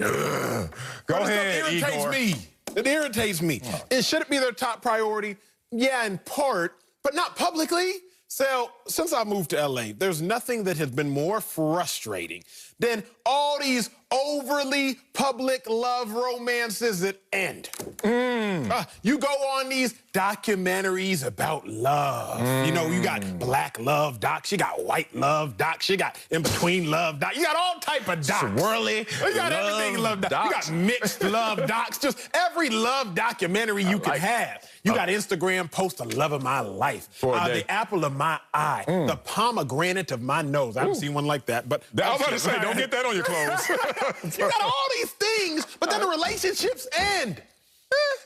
Go ahead, It irritates Igor. me. It irritates me. And should it be their top priority? Yeah, in part, but not publicly. So, since I moved to LA, there's nothing that has been more frustrating than all these overly public love romances that end. You go on these documentaries about love. You know, you got black love docs, you got white love docs, you got in-between love docs. You got all type of docs. Swirly You got everything love docs. You got mixed love docs. Just every love documentary you could have. You got Instagram post the love of my life, the apple of my eye, the pomegranate of my nose. I haven't seen one like that, but I was about to say, don't get that on your clothes. you got all these things, but then the relationships end.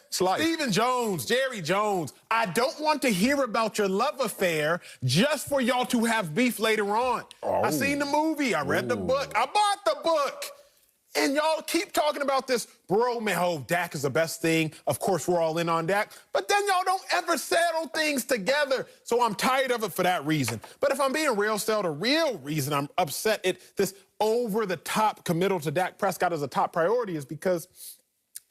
It's life. Stephen Jones, Jerry Jones, I don't want to hear about your love affair just for y'all to have beef later on. I seen the movie. I read the book. I bought the book. And y'all keep talking about this, bro, man, oh, Dak is the best thing. Of course, we're all in on Dak. But then y'all don't ever settle things together. So I'm tired of it for that reason. But if I'm being real, still, the real reason I'm upset at this over-the-top committal to Dak Prescott as a top priority is because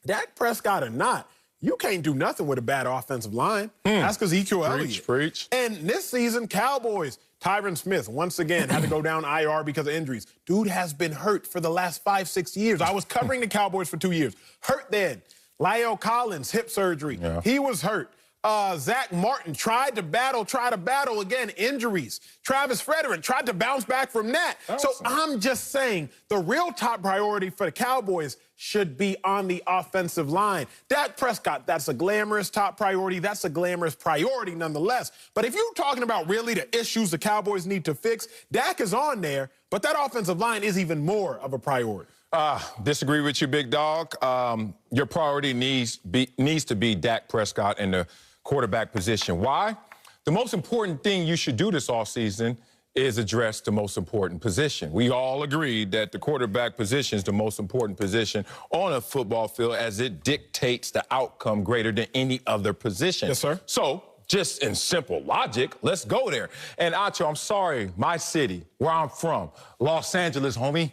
Dak Prescott or not, you can't do nothing with a bad offensive line. Ask Ezekiel Elliott. Preach. And this season, Cowboys, Tyron Smith, once again, had to go down IR because of injuries. Dude has been hurt for the last 5-6 years. I was covering the Cowboys for 2 years. Hurt then. Lyle Collins, hip surgery. Yeah. He was hurt. Zach Martin tried to battle again, injuries. Travis Frederick tried to bounce back from that. So I'm just saying the real top priority for the Cowboys should be on the offensive line. Dak Prescott, that's a glamorous top priority. That's a glamorous priority nonetheless. But if you're talking about really the issues the Cowboys need to fix, Dak is on there, but that offensive line is even more of a priority. Disagree with you, big dog. Your priority needs to be Dak Prescott in the quarterback position. Why? The most important thing you should do this offseason is address the most important position. We all agreed that the quarterback position is the most important position on a football field as it dictates the outcome greater than any other position. Yes, sir. So, just in simple logic, let's go there. And Acho, I'm sorry, my city, where I'm from, Los Angeles, homie,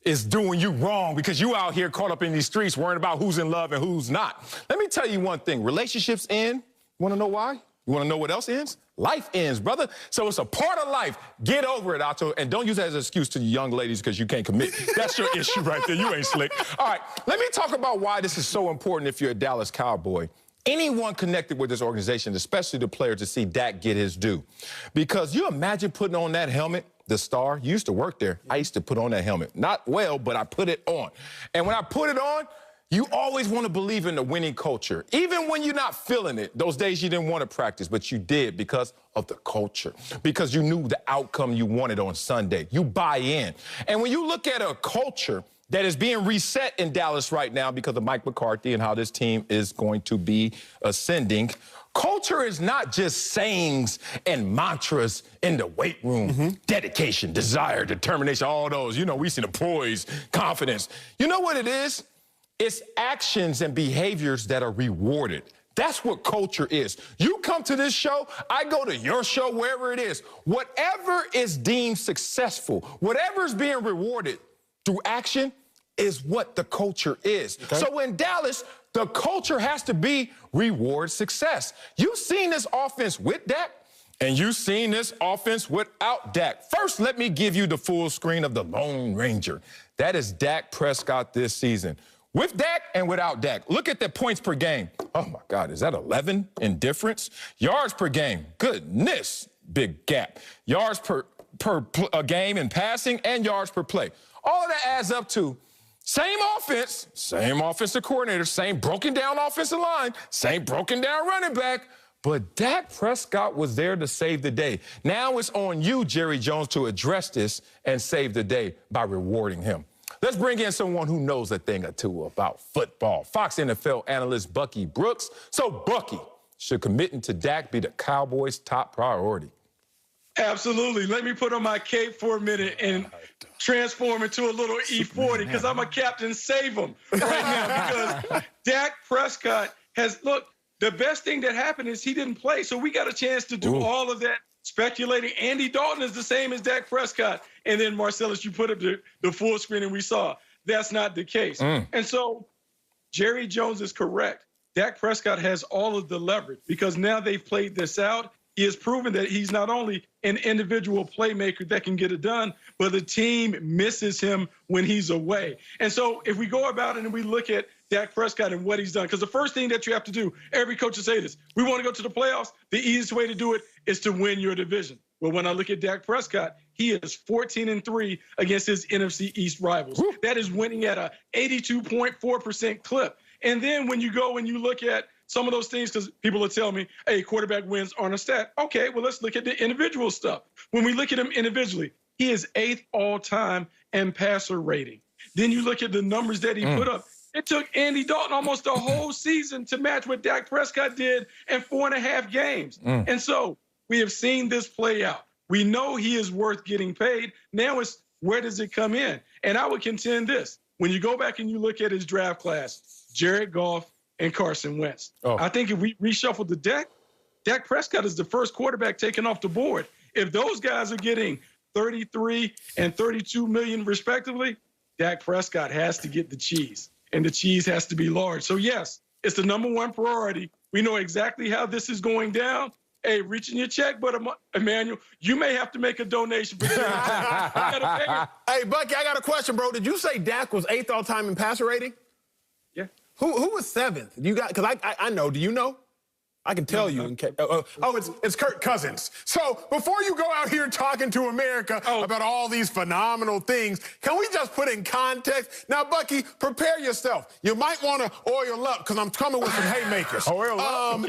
is doing you wrong because you out here caught up in these streets worrying about who's in love and who's not. Let me tell you one thing. Relationships end. You want to know why? You want to know what else ends? Life ends, brother. So it's a part of life. Get over it, Otto, and don't use that as an excuse to you young ladies because you can't commit. That's your issue right there. You ain't slick. All right, let me talk about why this is so important if you're a Dallas Cowboy. Anyone connected with this organization, especially the players, to see Dak get his due. Because you imagine putting on that helmet, the star. You used to work there. I used to put on that helmet. Not well, but I put it on. And when I put it on, you always want to believe in the winning culture. Even when you're not feeling it, those days you didn't want to practice, but you did because of the culture, because you knew the outcome you wanted on Sunday. You buy in. And when you look at a culture that is being reset in Dallas right now because of Mike McCarthy and how this team is going to be ascending, culture is not just sayings and mantras in the weight room. Dedication, desire, determination, all those. You know, we see the poise, confidence. You know what it is? It's actions and behaviors that are rewarded. That's what culture is. You come to this show, I go to your show, wherever it is. Whatever is deemed successful, whatever is being rewarded through action is what the culture is. Okay. So in Dallas, the culture has to be reward success. You've seen this offense with Dak, and you've seen this offense without Dak. First, let me give you the full screen of the Lone Ranger. That is Dak Prescott this season. With Dak and without Dak. Look at the points per game. Oh, my God, is that 11 in difference? Yards per game. Goodness, big gap. Yards per game in passing and yards per play. All of that adds up to same offense, same offensive coordinator, same broken down offensive line, same broken down running back, but Dak Prescott was there to save the day. Now it's on you, Jerry Jones, to address this and save the day by rewarding him. Let's bring in someone who knows a thing or two about football. Fox NFL analyst Bucky Brooks. So, Bucky, should committing to Dak be the Cowboys' top priority? Absolutely. Let me put on my cape for a minute and transform into a little E40 because I'm a Captain Save 'em right now because Dak Prescott has, look, the best thing that happened is he didn't play, so we got a chance to do all of that speculating. Andy Dalton is the same as Dak Prescott. And then, Marcellus, you put up the full screen and we saw that's not the case. And so Jerry Jones is correct. Dak Prescott has all of the leverage because now they've played this out. He has proven that he's not only an individual playmaker that can get it done, but the team misses him when he's away. And so if we go about it and we look at Dak Prescott and what he's done, because the first thing that you have to do, every coach will say this, we want to go to the playoffs. The easiest way to do it is to win your division. Well, when I look at Dak Prescott, he is 14-3 against his NFC East rivals. Woo. That is winning at a 82.4% clip. And then when you go and you look at some of those things, because people will tell me, hey, quarterback wins aren't a stat. Okay, well, let's look at the individual stuff. When we look at him individually, he is 8th all-time in passer rating. Then you look at the numbers that he put up. It took Andy Dalton almost the whole season to match what Dak Prescott did in 4.5 games. And so we have seen this play out. We know he is worth getting paid. Now it's where does it come in? And I would contend this. When you go back and you look at his draft class, Jared Goff and Carson Wentz. I think if we reshuffle the deck, Dak Prescott is the first quarterback taken off the board. If those guys are getting 33 and 32 million respectively, Dak Prescott has to get the cheese, and the cheese has to be large. So yes, it's the #1 priority. We know exactly how this is going down. Hey, reaching your check, but Emmanuel, you may have to make a donation. For Hey, Bucky, I got a question, bro. Did you say Dak was 8th all-time in passer rating? Yeah. Who was 7th? You got, because I know. Do you know? I can tell you. It's Kirk Cousins. So before you go out here talking to America about all these phenomenal things, can we just put in context? Now, Bucky, prepare yourself. You might want to oil up because I'm coming with some haymakers. Oil up?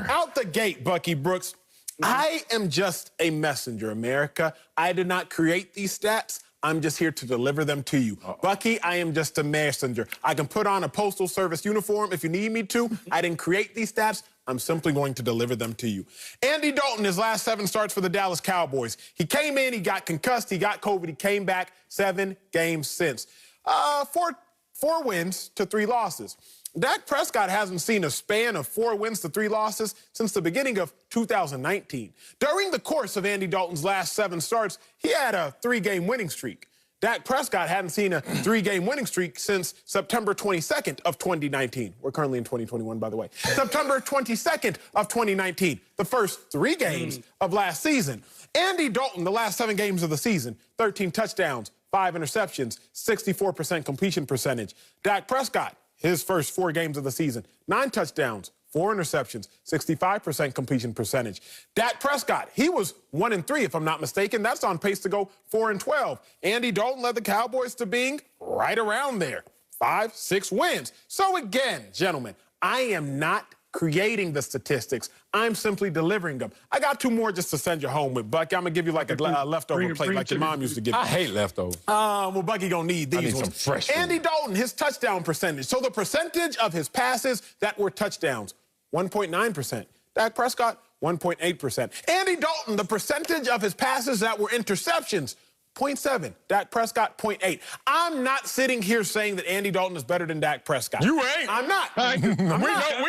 Out the gate, Bucky Brooks. I am just a messenger, America. I did not create these stats. I'm just here to deliver them to you. Bucky, I am just a messenger. I can put on a Postal Service uniform if you need me to. I didn't create these stats. I'm simply going to deliver them to you. Andy Dalton, his last 7 starts for the Dallas Cowboys. He came in, he got concussed, he got COVID, he came back, 7 games since. 4 wins to 3 losses. Dak Prescott hasn't seen a span of 4 wins to 3 losses since the beginning of 2019. During the course of Andy Dalton's last 7 starts, he had a 3-game winning streak. Dak Prescott hadn't seen a 3-game winning streak since September 22nd of 2019. We're currently in 2021, by the way. September 22nd of 2019, the first 3 games of last season. Andy Dalton, the last 7 games of the season, 13 touchdowns, 5 interceptions, 64% completion percentage. Dak Prescott, his first 4 games of the season, 9 touchdowns, 4 interceptions, 65% completion percentage. Dak Prescott, he was 1-3, if I'm not mistaken. That's on pace to go 4-12. Andy Dalton led the Cowboys to being right around there, 5-6 wins. So again, gentlemen, I am not creating the statistics. I'm simply delivering them. I got 2 more just to send you home with, Bucky. I'm going to give you like a leftover plate like your mom used to give you. I hate leftovers. Well, Bucky going to need these ones. Some fresh food. Andy Dalton, his touchdown percentage. So the percentage of his passes that were touchdowns, 1.9%. Dak Prescott, 1.8%. Andy Dalton, the percentage of his passes that were interceptions, 0.7. Dak Prescott, 0.8. I'm not sitting here saying that Andy Dalton is better than Dak Prescott. You ain't. I'm not. We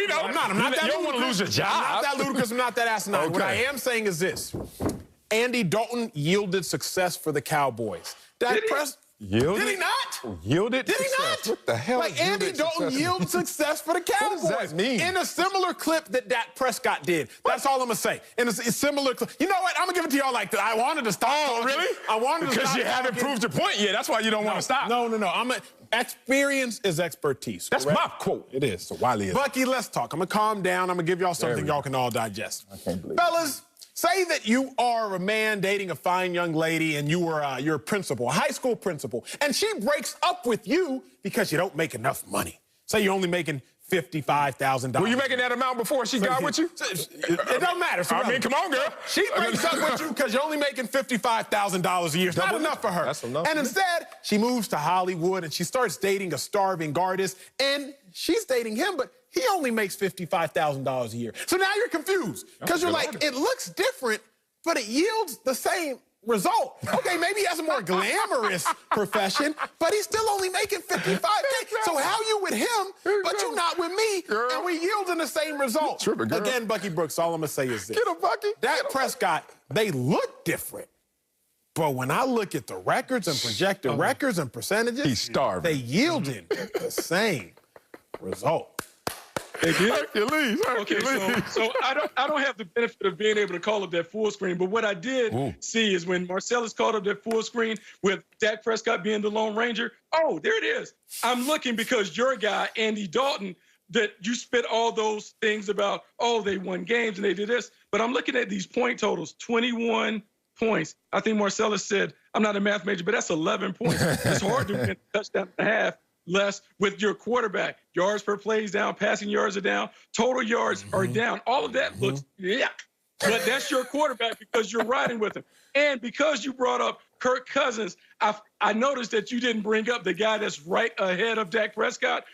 know. I'm not that You don't want to lose your job. I'm not that ludicrous. I'm not that asinine. Okay. What I am saying is this. Andy Dalton yielded success for the Cowboys. Dak Prescott. Yielded? Did he not? Yielded? Did he success. not? What the hell? Like Andy Dalton yielded success for the Cowboys. What does that mean? In a similar clip that Dak Prescott did. That's all I'm going to say. In a similar clip. You know what? I'm going to give it to y'all like that. I wanted to stop. Oh, really? I wanted to stop. Because you haven't proved your point yet. That's why you don't want to stop. No. Experience is expertise. That's correct? my quote. It is. So Wiley is. Bucky, let's talk. I'm going to calm down. I'm going to give y'all something y'all can all digest. I can't believe Fellas, say that you are a man dating a fine young lady and you're a principal, a high school principal, and she breaks up with you because you don't make enough money. Say you're only making $55,000. Were you making that amount before she got with you? It don't matter. I mean, come on, girl. She breaks up with you because you're only making $55,000 a year. It's not enough for her. That's enough. And instead, she moves to Hollywood and she starts dating a starving artist, and she's dating him, but he only makes $55,000 a year. So now you're confused because you're like, it looks different, but it yields the same result. Okay, maybe he has a more glamorous profession, but he's still only making $55K. So how you with him, but you not with me, and we yielding the same result? Tripping, girl. Again, Bucky Brooks, all I'm going to say is this. Get him, Bucky. Dak Prescott, they look different, But when I look at the records and projected records and percentages, He's starving. they yielded the same result. They did. Hercules. Okay, so I don't have the benefit of being able to call up that full screen, but what I did see is when Marcellus called up that full screen with Dak Prescott being the Lone Ranger. Oh, there it is. I'm looking because your guy, Andy Dalton, that you spit all those things about, oh, they won games and they did this. But I'm looking at these point totals, 21 points. I think Marcellus said, I'm not a math major, but that's 11 points. It's hard to win a touchdown and a half less with your quarterback. Yards per play is down, passing yards are down, total yards are down. All of that looks yuck. But that's your quarterback because you're riding with him. And because you brought up Kirk Cousins, I noticed that you didn't bring up the guy that's right ahead of Dak Prescott.